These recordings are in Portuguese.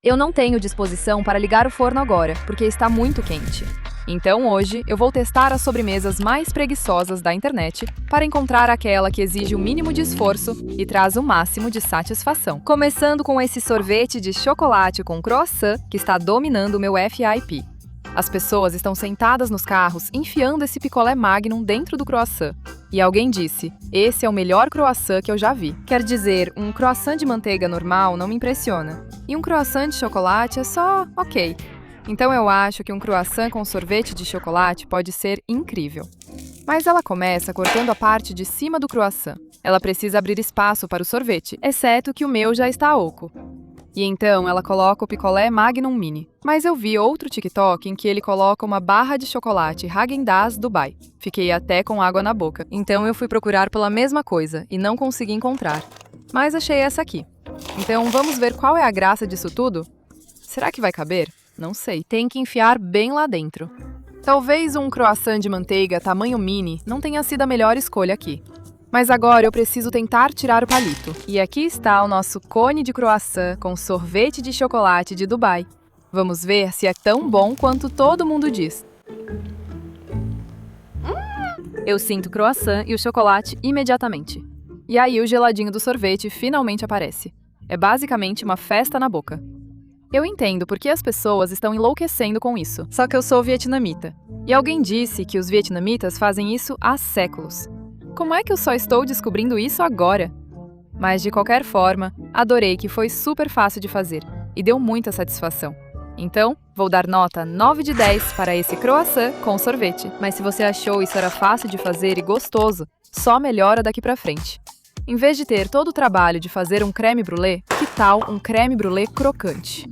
Eu não tenho disposição para ligar o forno agora, porque está muito quente. Então hoje eu vou testar as sobremesas mais preguiçosas da internet para encontrar aquela que exige o mínimo de esforço e traz o máximo de satisfação. Começando com esse sorvete de chocolate com croissant que está dominando o meu FYP. As pessoas estão sentadas nos carros enfiando esse picolé Magnum dentro do croissant. E alguém disse, esse é o melhor croissant que eu já vi. Quer dizer, um croissant de manteiga normal não me impressiona. E um croissant de chocolate é só ok. Então eu acho que um croissant com sorvete de chocolate pode ser incrível. Mas ela começa cortando a parte de cima do croissant. Ela precisa abrir espaço para o sorvete, exceto que o meu já está oco. E então ela coloca o picolé Magnum Mini. Mas eu vi outro TikTok em que ele coloca uma barra de chocolate Häagen-Dazs Dubai. Fiquei até com água na boca. Então eu fui procurar pela mesma coisa e não consegui encontrar. Mas achei essa aqui. Então vamos ver qual é a graça disso tudo? Será que vai caber? Não sei. Tem que enfiar bem lá dentro. Talvez um croissant de manteiga tamanho mini não tenha sido a melhor escolha aqui. Mas agora eu preciso tentar tirar o palito. E aqui está o nosso cone de croissant com sorvete de chocolate de Dubai. Vamos ver se é tão bom quanto todo mundo diz. Eu sinto o croissant e o chocolate imediatamente. E aí o geladinho do sorvete finalmente aparece. É basicamente uma festa na boca. Eu entendo porque as pessoas estão enlouquecendo com isso. Só que eu sou vietnamita. E alguém disse que os vietnamitas fazem isso há séculos. Como é que eu só estou descobrindo isso agora? Mas de qualquer forma, adorei que foi super fácil de fazer e deu muita satisfação. Então, vou dar nota 9 de 10 para esse croissant com sorvete. Mas se você achou isso era fácil de fazer e gostoso, só melhora daqui pra frente. Em vez de ter todo o trabalho de fazer um crème brûlée, que tal um crème brûlée crocante?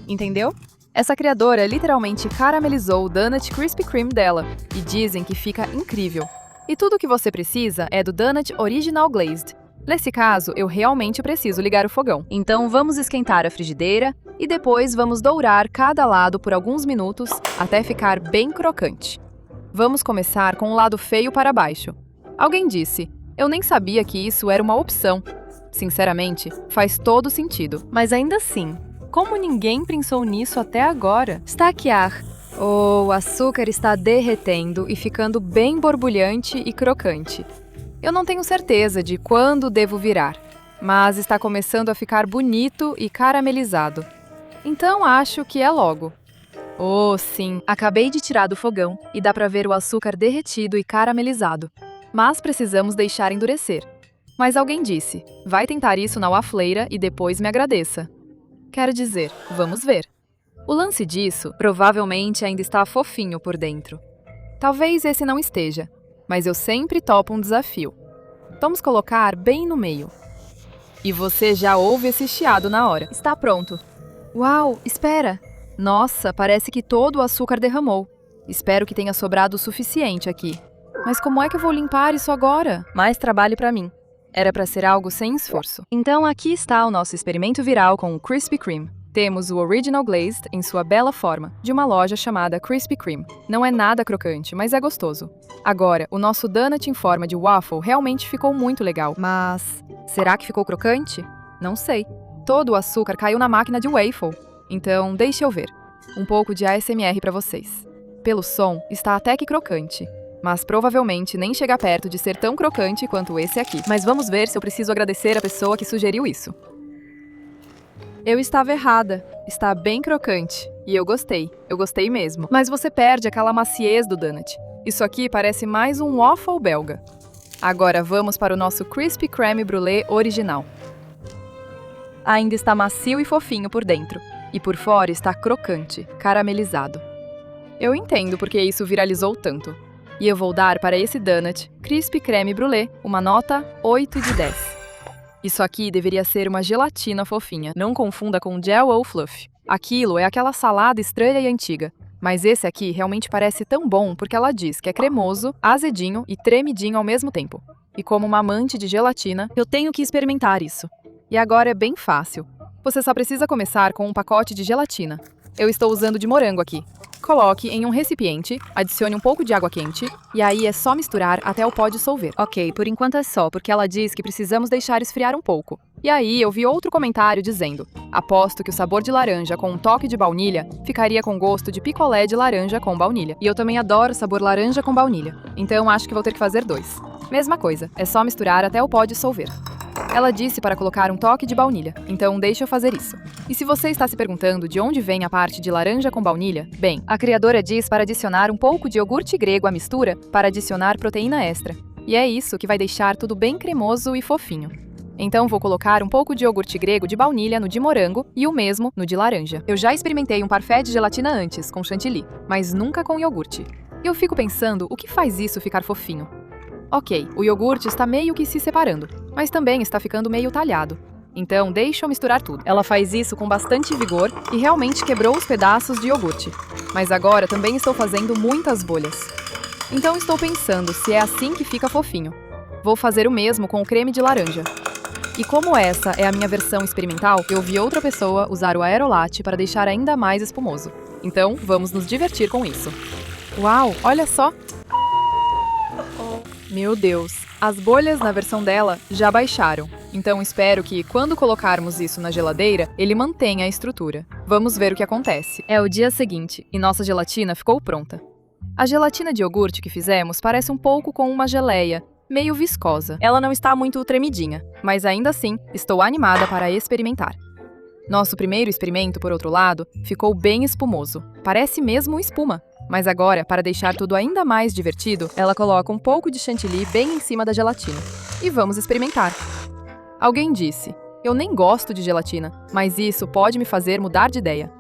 Entendeu? Essa criadora literalmente caramelizou o Donut Krispy Kreme dela e dizem que fica incrível. E tudo o que você precisa é do Donut Original Glazed. Nesse caso, eu realmente preciso ligar o fogão. Então vamos esquentar a frigideira e depois vamos dourar cada lado por alguns minutos até ficar bem crocante. Vamos começar com o lado feio para baixo. Alguém disse, eu nem sabia que isso era uma opção. Sinceramente, faz todo sentido. Mas ainda assim, como ninguém pensou nisso até agora? Stacchiar. O açúcar está derretendo e ficando bem borbulhante e crocante. Eu não tenho certeza de quando devo virar, mas está começando a ficar bonito e caramelizado. Então acho que é logo. Oh, sim, acabei de tirar do fogão e dá para ver o açúcar derretido e caramelizado. Mas precisamos deixar endurecer. Mas alguém disse, vai tentar isso na wafleira e depois me agradeça. Quero dizer, vamos ver. O lance disso provavelmente ainda está fofinho por dentro. Talvez esse não esteja, mas eu sempre topo um desafio. Vamos colocar bem no meio. E você já ouve esse chiado na hora. Está pronto. Uau, espera! Nossa, parece que todo o açúcar derramou. Espero que tenha sobrado o suficiente aqui. Mas como é que eu vou limpar isso agora? Mais trabalho para mim. Era para ser algo sem esforço. Então aqui está o nosso experimento viral com o Krispy Kreme. Temos o Original Glazed em sua bela forma, de uma loja chamada Krispy Kreme. Não é nada crocante, mas é gostoso. Agora, o nosso donut em forma de waffle realmente ficou muito legal. Mas, será que ficou crocante? Não sei. Todo o açúcar caiu na máquina de waffle. Então, deixe eu ver. Um pouco de ASMR para vocês. Pelo som, está até que crocante. Mas provavelmente nem chega perto de ser tão crocante quanto esse aqui. Mas vamos ver se eu preciso agradecer a pessoa que sugeriu isso. Eu estava errada. Está bem crocante. E eu gostei mesmo. Mas você perde aquela maciez do donut. Isso aqui parece mais um waffle belga. Agora vamos para o nosso Krispy Kreme Brûlée original. Ainda está macio e fofinho por dentro. E por fora está crocante, caramelizado. Eu entendo porque isso viralizou tanto. E eu vou dar para esse donut, Krispy Kreme Brûlée, uma nota 8 de 10. Isso aqui deveria ser uma gelatina fofinha, não confunda com gel ou fluff. Aquilo é aquela salada estranha e antiga. Mas esse aqui realmente parece tão bom porque ela diz que é cremoso, azedinho e tremidinho ao mesmo tempo. E como uma amante de gelatina, eu tenho que experimentar isso. E agora é bem fácil. Você só precisa começar com um pacote de gelatina. Eu estou usando de morango aqui. Coloque em um recipiente, adicione um pouco de água quente, e aí é só misturar até o pó dissolver. Ok, por enquanto é só, porque ela diz que precisamos deixar esfriar um pouco. E aí eu vi outro comentário dizendo: aposto que o sabor de laranja com um toque de baunilha ficaria com gosto de picolé de laranja com baunilha. E eu também adoro sabor laranja com baunilha, então acho que vou ter que fazer 2. Mesma coisa, é só misturar até o pó dissolver. Ela disse para colocar um toque de baunilha, então deixa eu fazer isso. E se você está se perguntando de onde vem a parte de laranja com baunilha, bem, a criadora diz para adicionar um pouco de iogurte grego à mistura para adicionar proteína extra. E é isso que vai deixar tudo bem cremoso e fofinho. Então vou colocar um pouco de iogurte grego de baunilha no de morango e o mesmo no de laranja. Eu já experimentei um parfait de gelatina antes, com chantilly, mas nunca com iogurte. E eu fico pensando, o que faz isso ficar fofinho? Ok, o iogurte está meio que se separando, mas também está ficando meio talhado. Então, deixa eu misturar tudo. Ela faz isso com bastante vigor e realmente quebrou os pedaços de iogurte. Mas agora também estou fazendo muitas bolhas. Então estou pensando se é assim que fica fofinho. Vou fazer o mesmo com o creme de laranja. E como essa é a minha versão experimental, eu vi outra pessoa usar o aerolatte para deixar ainda mais espumoso. Então, vamos nos divertir com isso. Uau, olha só! Meu Deus, as bolhas na versão dela já baixaram. Então espero que, quando colocarmos isso na geladeira, ele mantenha a estrutura. Vamos ver o que acontece. É o dia seguinte e nossa gelatina ficou pronta. A gelatina de iogurte que fizemos parece um pouco com uma geleia, meio viscosa. Ela não está muito tremidinha, mas ainda assim, estou animada para experimentar. Nosso primeiro experimento, por outro lado, ficou bem espumoso. Parece mesmo espuma. Mas agora, para deixar tudo ainda mais divertido, ela coloca um pouco de chantilly bem em cima da gelatina. E vamos experimentar. Alguém disse: eu nem gosto de gelatina, mas isso pode me fazer mudar de ideia.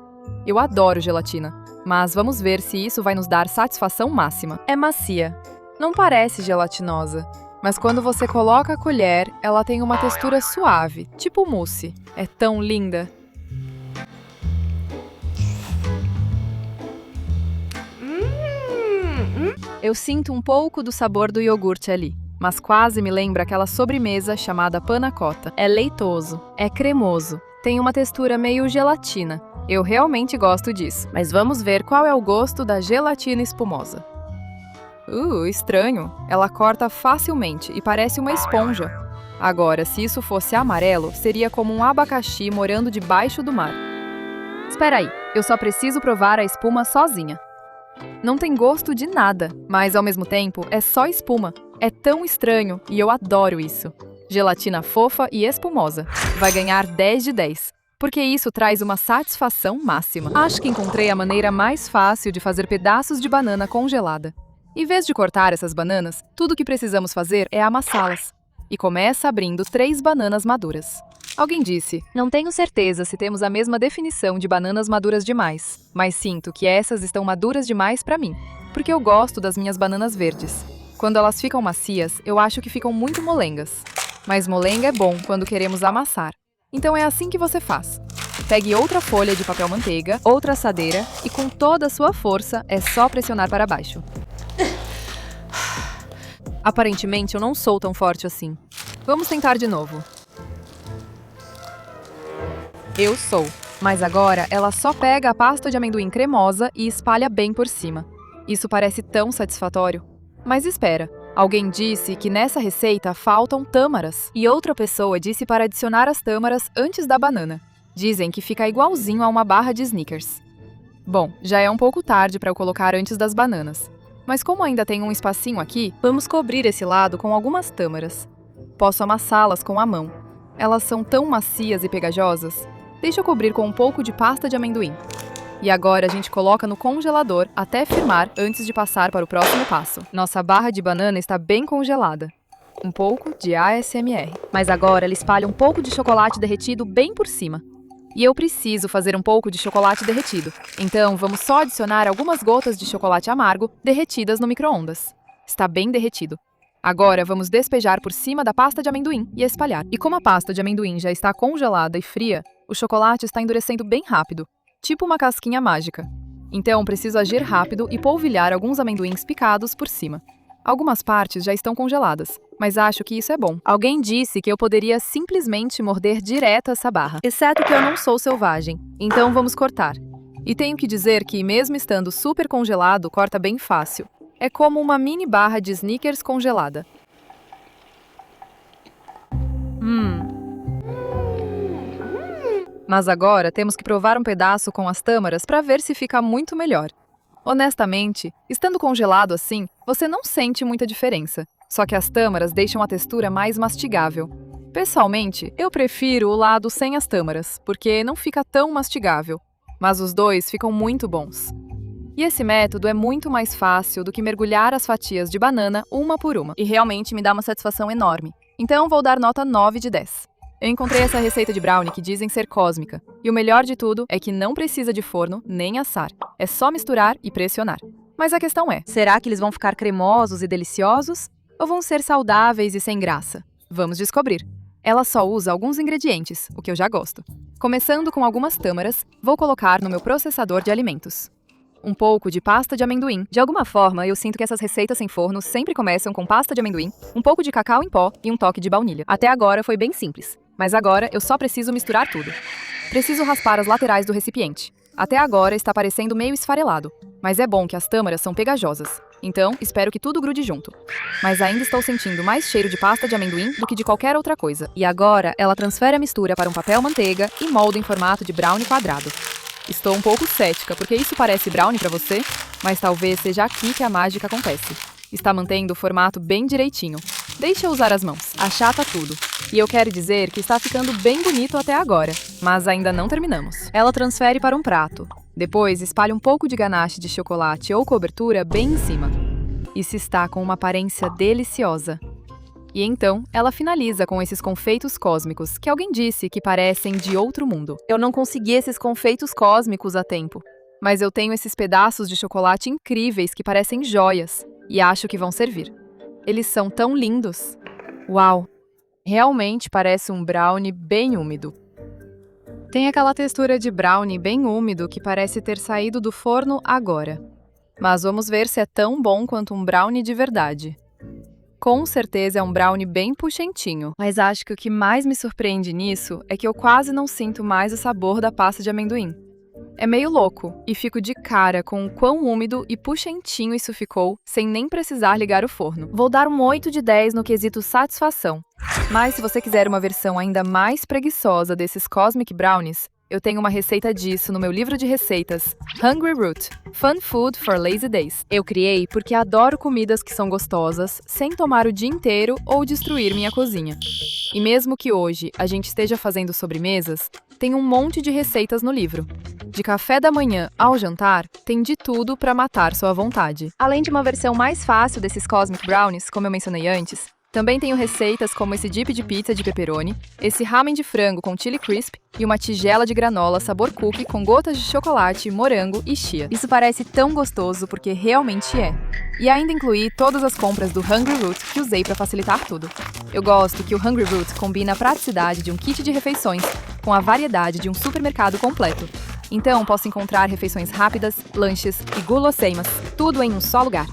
Eu adoro gelatina, mas vamos ver se isso vai nos dar satisfação máxima. É macia. Não parece gelatinosa, mas quando você coloca a colher, ela tem uma textura suave, tipo mousse. É tão linda. Eu sinto um pouco do sabor do iogurte ali, mas quase me lembra aquela sobremesa chamada panna cotta. É leitoso, é cremoso, tem uma textura meio gelatina. Eu realmente gosto disso, mas vamos ver qual é o gosto da gelatina espumosa. Estranho. Ela corta facilmente e parece uma esponja. Agora, se isso fosse amarelo, seria como um abacaxi morando debaixo do mar. Espera aí, eu só preciso provar a espuma sozinha. Não tem gosto de nada, mas ao mesmo tempo é só espuma. É tão estranho e eu adoro isso. Gelatina fofa e espumosa. Vai ganhar 10 de 10, porque isso traz uma satisfação máxima. Acho que encontrei a maneira mais fácil de fazer pedaços de banana congelada. Em vez de cortar essas bananas, tudo que precisamos fazer é amassá-las. E começa abrindo 3 bananas maduras. Alguém disse: não tenho certeza se temos a mesma definição de bananas maduras demais, mas sinto que essas estão maduras demais para mim, porque eu gosto das minhas bananas verdes. Quando elas ficam macias, eu acho que ficam muito molengas. Mas molenga é bom quando queremos amassar. Então é assim que você faz. Pegue outra folha de papel manteiga, outra assadeira e com toda a sua força é só pressionar para baixo. Aparentemente eu não sou tão forte assim. Vamos tentar de novo. Eu sou. Mas agora ela só pega a pasta de amendoim cremosa e espalha bem por cima. Isso parece tão satisfatório. Mas espera, alguém disse que nessa receita faltam tâmaras. E outra pessoa disse para adicionar as tâmaras antes da banana. Dizem que fica igualzinho a uma barra de Snickers. Bom, já é um pouco tarde para eu colocar antes das bananas. Mas como ainda tem um espacinho aqui, vamos cobrir esse lado com algumas tâmaras. Posso amassá-las com a mão. Elas são tão macias e pegajosas. Deixa eu cobrir com um pouco de pasta de amendoim. E agora a gente coloca no congelador até firmar antes de passar para o próximo passo. Nossa barra de banana está bem congelada. Um pouco de ASMR. Mas agora ela espalha um pouco de chocolate derretido bem por cima. E eu preciso fazer um pouco de chocolate derretido. Então vamos só adicionar algumas gotas de chocolate amargo derretidas no micro-ondas. Está bem derretido. Agora vamos despejar por cima da pasta de amendoim e espalhar. E como a pasta de amendoim já está congelada e fria, o chocolate está endurecendo bem rápido, tipo uma casquinha mágica. Então preciso agir rápido e polvilhar alguns amendoins picados por cima. Algumas partes já estão congeladas, mas acho que isso é bom. Alguém disse que eu poderia simplesmente morder direto essa barra, exceto que eu não sou selvagem, então vamos cortar. E tenho que dizer que, mesmo estando super congelado, corta bem fácil. É como uma mini barra de Snickers congelada. Mas agora temos que provar um pedaço com as tâmaras para ver se fica muito melhor. Honestamente, estando congelado assim, você não sente muita diferença. Só que as tâmaras deixam a textura mais mastigável. Pessoalmente, eu prefiro o lado sem as tâmaras, porque não fica tão mastigável. Mas os dois ficam muito bons. E esse método é muito mais fácil do que mergulhar as fatias de banana uma por uma. E realmente me dá uma satisfação enorme. Então vou dar nota 9 de 10. Eu encontrei essa receita de brownie que dizem ser cósmica. E o melhor de tudo é que não precisa de forno nem assar. É só misturar e pressionar. Mas a questão é, será que eles vão ficar cremosos e deliciosos? Ou vão ser saudáveis e sem graça? Vamos descobrir. Ela só usa alguns ingredientes, o que eu já gosto. Começando com algumas tâmaras, vou colocar no meu processador de alimentos. Um pouco de pasta de amendoim. De alguma forma, eu sinto que essas receitas sem forno sempre começam com pasta de amendoim, um pouco de cacau em pó e um toque de baunilha. Até agora foi bem simples, mas agora eu só preciso misturar tudo. Preciso raspar as laterais do recipiente. Até agora está parecendo meio esfarelado, mas é bom que as tâmaras são pegajosas. Então, espero que tudo grude junto. Mas ainda estou sentindo mais cheiro de pasta de amendoim do que de qualquer outra coisa. E agora, ela transfere a mistura para um papel manteiga e molda em formato de brownie quadrado. Estou um pouco cética, porque isso parece brownie para você, mas talvez seja aqui que a mágica acontece. Está mantendo o formato bem direitinho. Deixa eu usar as mãos, achata tudo. E eu quero dizer que está ficando bem bonito até agora, mas ainda não terminamos. Ela transfere para um prato. Depois, espalha um pouco de ganache de chocolate ou cobertura bem em cima. Isso está com uma aparência deliciosa. E então, ela finaliza com esses confeitos cósmicos, que alguém disse que parecem de outro mundo. Eu não consegui esses confeitos cósmicos a tempo, mas eu tenho esses pedaços de chocolate incríveis que parecem joias, e acho que vão servir. Eles são tão lindos. Uau! Realmente parece um brownie bem úmido. Tem aquela textura de brownie bem úmido que parece ter saído do forno agora. Mas vamos ver se é tão bom quanto um brownie de verdade. Com certeza é um brownie bem puxentinho, mas acho que o que mais me surpreende nisso é que eu quase não sinto mais o sabor da pasta de amendoim. É meio louco, e fico de cara com o quão úmido e puxentinho isso ficou, sem nem precisar ligar o forno. Vou dar um 8 de 10 no quesito satisfação. Mas se você quiser uma versão ainda mais preguiçosa desses Cosmic Brownies, eu tenho uma receita disso no meu livro de receitas, Hungry Root, Fun Food for Lazy Days. Eu criei porque adoro comidas que são gostosas, sem tomar o dia inteiro ou destruir minha cozinha. E mesmo que hoje a gente esteja fazendo sobremesas, tem um monte de receitas no livro. De café da manhã ao jantar, tem de tudo para matar sua vontade. Além de uma versão mais fácil desses Cosmic Brownies, como eu mencionei antes, também tenho receitas como esse dip de pizza de pepperoni, esse ramen de frango com chili crisp e uma tigela de granola sabor cookie com gotas de chocolate, morango e chia. Isso parece tão gostoso porque realmente é. E ainda incluí todas as compras do Hungry Root que usei para facilitar tudo. Eu gosto que o Hungry Root combina a praticidade de um kit de refeições com a variedade de um supermercado completo. Então posso encontrar refeições rápidas, lanches e gulosseimas, tudo em um só lugar.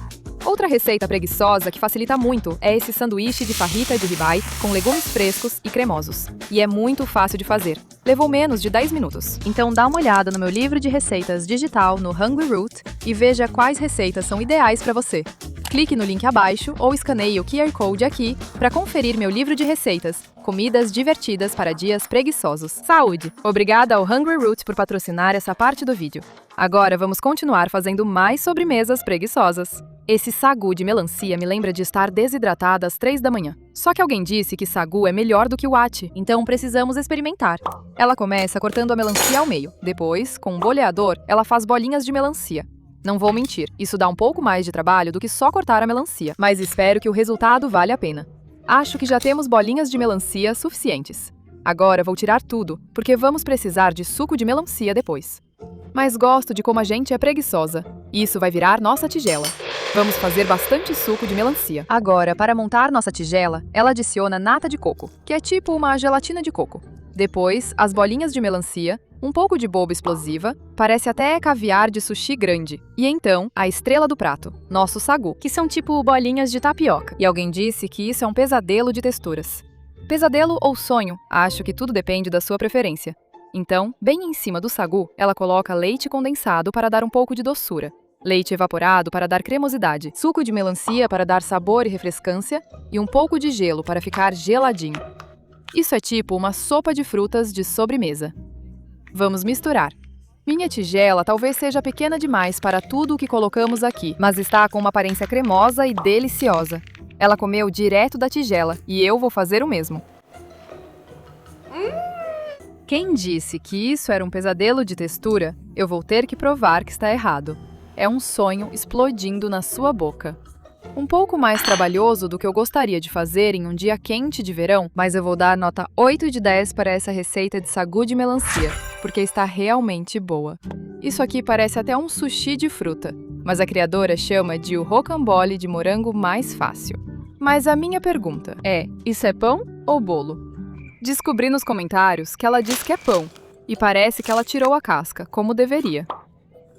Outra receita preguiçosa que facilita muito é esse sanduíche de fajita de ribeye com legumes frescos e cremosos. E é muito fácil de fazer. Levou menos de 10 minutos. Então dá uma olhada no meu livro de receitas digital no Hungry Root e veja quais receitas são ideais para você. Clique no link abaixo ou escaneie o QR Code aqui para conferir meu livro de receitas, comidas divertidas para dias preguiçosos. Saúde! Obrigada ao Hungry Root por patrocinar essa parte do vídeo. Agora vamos continuar fazendo mais sobremesas preguiçosas. Esse sagu de melancia me lembra de estar desidratada às 3 da manhã. Só que alguém disse que sagu é melhor do que o ate, então precisamos experimentar. Ela começa cortando a melancia ao meio. Depois, com um boleador, ela faz bolinhas de melancia. Não vou mentir, isso dá um pouco mais de trabalho do que só cortar a melancia, mas espero que o resultado valha a pena. Acho que já temos bolinhas de melancia suficientes. Agora vou tirar tudo, porque vamos precisar de suco de melancia depois. Mas gosto de como a gente é preguiçosa. Isso vai virar nossa tigela. Vamos fazer bastante suco de melancia. Agora, para montar nossa tigela, ela adiciona nata de coco, que é tipo uma gelatina de coco. Depois, as bolinhas de melancia, um pouco de boba explosiva, parece até caviar de sushi grande. E então, a estrela do prato, nosso sagu, que são tipo bolinhas de tapioca. E alguém disse que isso é um pesadelo de texturas. Pesadelo ou sonho? Acho que tudo depende da sua preferência. Então, bem em cima do sagu, ela coloca leite condensado para dar um pouco de doçura, leite evaporado para dar cremosidade, suco de melancia para dar sabor e refrescância e um pouco de gelo para ficar geladinho. Isso é tipo uma sopa de frutas de sobremesa. Vamos misturar. Minha tigela talvez seja pequena demais para tudo o que colocamos aqui, mas está com uma aparência cremosa e deliciosa. Ela comeu direto da tigela e eu vou fazer o mesmo. Quem disse que isso era um pesadelo de textura, eu vou ter que provar que está errado. É um sonho explodindo na sua boca. Um pouco mais trabalhoso do que eu gostaria de fazer em um dia quente de verão, mas eu vou dar nota 8 de 10 para essa receita de sagu de melancia, porque está realmente boa. Isso aqui parece até um sushi de fruta, mas a criadora chama de o rocambole de morango mais fácil. Mas a minha pergunta é, isso é pão ou bolo? Descobri nos comentários que ela diz que é pão, e parece que ela tirou a casca, como deveria.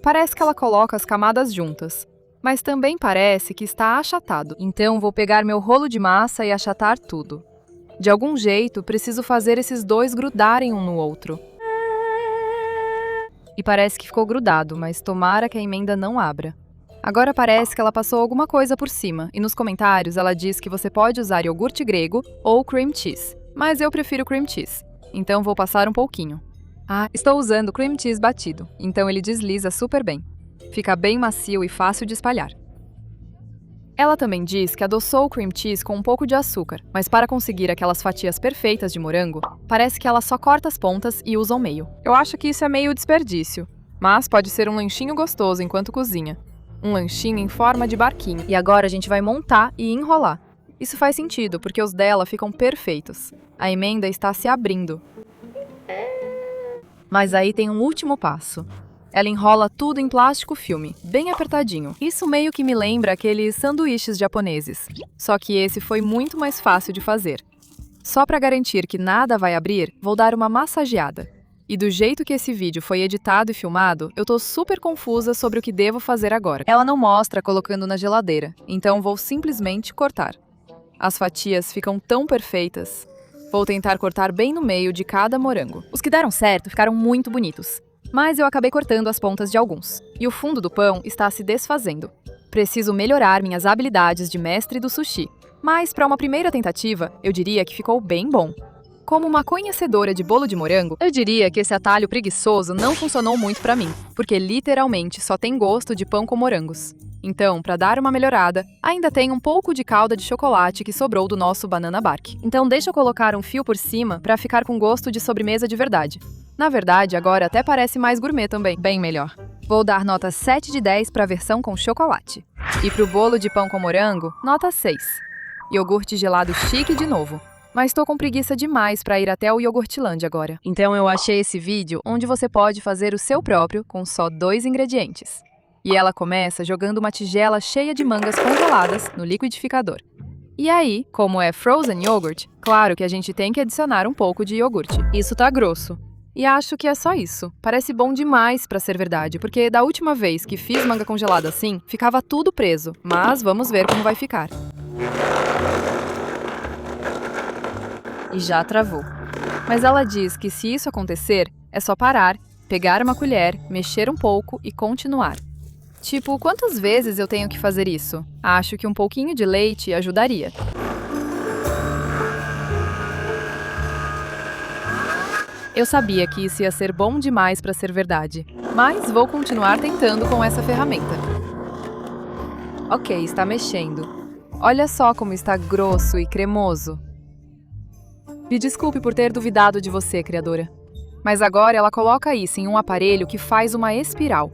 Parece que ela coloca as camadas juntas, mas também parece que está achatado. Então vou pegar meu rolo de massa e achatar tudo. De algum jeito, preciso fazer esses dois grudarem um no outro. E parece que ficou grudado, mas tomara que a emenda não abra. Agora parece que ela passou alguma coisa por cima, e nos comentários ela diz que você pode usar iogurte grego ou cream cheese. Mas eu prefiro cream cheese, então vou passar um pouquinho. Estou usando cream cheese batido, então ele desliza super bem. Fica bem macio e fácil de espalhar. Ela também diz que adoçou o cream cheese com um pouco de açúcar, mas para conseguir aquelas fatias perfeitas de morango, parece que ela só corta as pontas e usa o meio. Eu acho que isso é meio desperdício, mas pode ser um lanchinho gostoso enquanto cozinha. Um lanchinho em forma de barquinho. E agora a gente vai montar e enrolar. Isso faz sentido, porque os dela ficam perfeitos. A emenda está se abrindo. Mas aí tem um último passo. Ela enrola tudo em plástico filme, bem apertadinho. Isso meio que me lembra aqueles sanduíches japoneses. Só que esse foi muito mais fácil de fazer. Só para garantir que nada vai abrir, vou dar uma massageada. E do jeito que esse vídeo foi editado e filmado, eu tô super confusa sobre o que devo fazer agora. Ela não mostra colocando na geladeira, então vou simplesmente cortar. As fatias ficam tão perfeitas. Vou tentar cortar bem no meio de cada morango. Os que deram certo ficaram muito bonitos, mas eu acabei cortando as pontas de alguns. E o fundo do pão está se desfazendo. Preciso melhorar minhas habilidades de mestre do sushi, mas para uma primeira tentativa, eu diria que ficou bem bom. Como uma conhecedora de bolo de morango, eu diria que esse atalho preguiçoso não funcionou muito para mim, porque literalmente só tem gosto de pão com morangos. Então, para dar uma melhorada, ainda tem um pouco de calda de chocolate que sobrou do nosso banana bark. Então deixa eu colocar um fio por cima para ficar com gosto de sobremesa de verdade. Na verdade, agora até parece mais gourmet também, bem melhor. Vou dar nota 7 de 10 para a versão com chocolate. E para o bolo de pão com morango, nota 6. Iogurte gelado chique de novo. Mas tô com preguiça demais para ir até o Iogurtilândia agora. Então eu achei esse vídeo onde você pode fazer o seu próprio com só 2 ingredientes. E ela começa jogando uma tigela cheia de mangas congeladas no liquidificador. E aí, como é frozen yogurt, claro que a gente tem que adicionar um pouco de iogurte. Isso tá grosso. E acho que é só isso. Parece bom demais pra ser verdade, porque da última vez que fiz manga congelada assim, ficava tudo preso. Mas vamos ver como vai ficar. E já travou. Mas ela diz que se isso acontecer, é só parar, pegar uma colher, mexer um pouco e continuar. Tipo, quantas vezes eu tenho que fazer isso? Acho que um pouquinho de leite ajudaria. Eu sabia que isso ia ser bom demais para ser verdade, mas vou continuar tentando com essa ferramenta. Ok, está mexendo. Olha só como está grosso e cremoso. Me desculpe por ter duvidado de você, criadora. Mas agora ela coloca isso em um aparelho que faz uma espiral.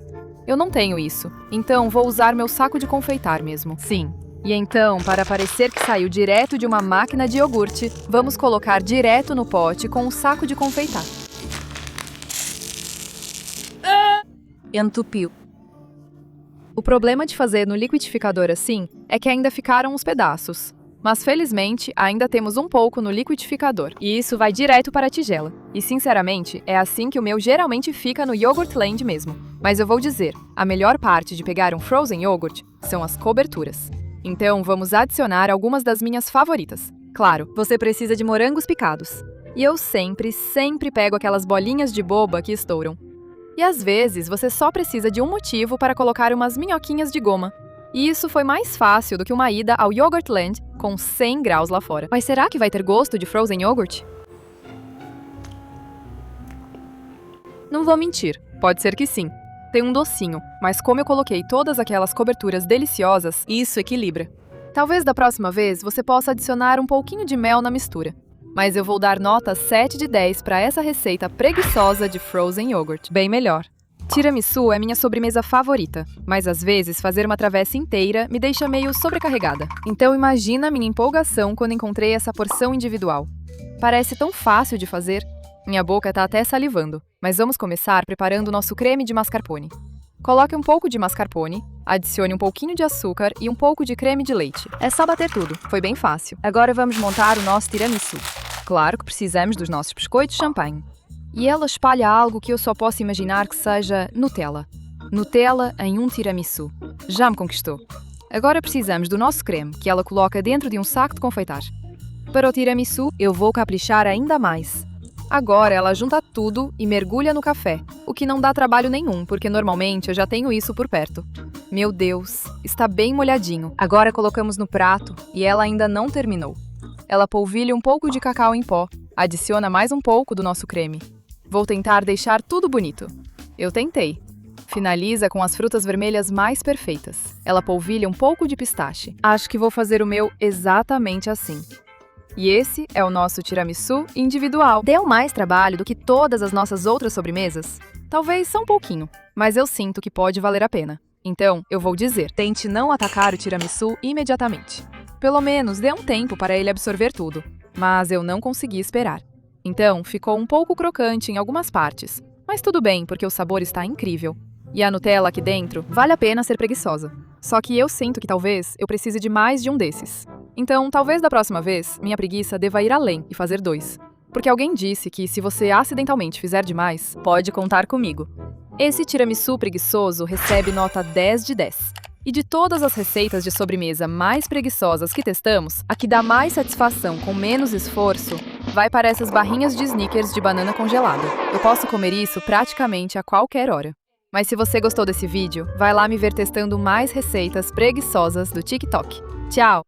Eu não tenho isso, então vou usar meu saco de confeitar mesmo. Sim. E então, para parecer que saiu direto de uma máquina de iogurte, vamos colocar direto no pote com o saco de confeitar. Entupiu. O problema de fazer no liquidificador assim é que ainda ficaram os pedaços. Mas felizmente, ainda temos um pouco no liquidificador. E isso vai direto para a tigela. E sinceramente, é assim que o meu geralmente fica no Yogurtland mesmo. Mas eu vou dizer, a melhor parte de pegar um frozen yogurt são as coberturas. Então vamos adicionar algumas das minhas favoritas. Claro, você precisa de morangos picados. E eu sempre pego aquelas bolinhas de boba que estouram. E às vezes você só precisa de um motivo para colocar umas minhoquinhas de goma. E isso foi mais fácil do que uma ida ao Yogurtland com 100 graus lá fora. Mas será que vai ter gosto de frozen yogurt? Não vou mentir, pode ser que sim. Tem um docinho, mas como eu coloquei todas aquelas coberturas deliciosas, isso equilibra. Talvez da próxima vez você possa adicionar um pouquinho de mel na mistura. Mas eu vou dar nota 7 de 10 para essa receita preguiçosa de frozen yogurt. Bem melhor. Tiramisu é minha sobremesa favorita, mas às vezes fazer uma travessa inteira me deixa meio sobrecarregada. Então imagina minha empolgação quando encontrei essa porção individual. Parece tão fácil de fazer. Minha boca tá até salivando, mas vamos começar preparando o nosso creme de mascarpone. Coloque um pouco de mascarpone, adicione um pouquinho de açúcar e um pouco de creme de leite. É só bater tudo, foi bem fácil. Agora vamos montar o nosso tiramisu. Claro que precisamos dos nossos biscoitos champanhe. E ela espalha algo que eu só posso imaginar que seja Nutella. Nutella em um tiramisu. Já me conquistou. Agora precisamos do nosso creme, que ela coloca dentro de um saco de confeitar. Para o tiramisu, eu vou caprichar ainda mais. Agora ela junta tudo e mergulha no café, o que não dá trabalho nenhum, porque normalmente eu já tenho isso por perto. Meu Deus, está bem molhadinho. Agora colocamos no prato e ela ainda não terminou. Ela polvilha um pouco de cacau em pó, adiciona mais um pouco do nosso creme. Vou tentar deixar tudo bonito. Eu tentei. Finaliza com as frutas vermelhas mais perfeitas. Ela polvilha um pouco de pistache. Acho que vou fazer o meu exatamente assim. E esse é o nosso tiramisu individual. Deu mais trabalho do que todas as nossas outras sobremesas? Talvez só um pouquinho, mas eu sinto que pode valer a pena. Então, eu vou dizer, tente não atacar o tiramisu imediatamente. Pelo menos dê um tempo para ele absorver tudo. Mas eu não consegui esperar. Então, ficou um pouco crocante em algumas partes. Mas tudo bem, porque o sabor está incrível. E a Nutella aqui dentro, vale a pena ser preguiçosa. Só que eu sinto que talvez eu precise de mais de um desses. Então, talvez da próxima vez, minha preguiça deva ir além e fazer 2. Porque alguém disse que se você acidentalmente fizer demais, pode contar comigo. Esse tiramisu preguiçoso recebe nota 10 de 10. E de todas as receitas de sobremesa mais preguiçosas que testamos, a que dá mais satisfação com menos esforço vai para essas barrinhas de Snickers de banana congelada. Eu posso comer isso praticamente a qualquer hora. Mas se você gostou desse vídeo, vai lá me ver testando mais receitas preguiçosas do TikTok. Tchau!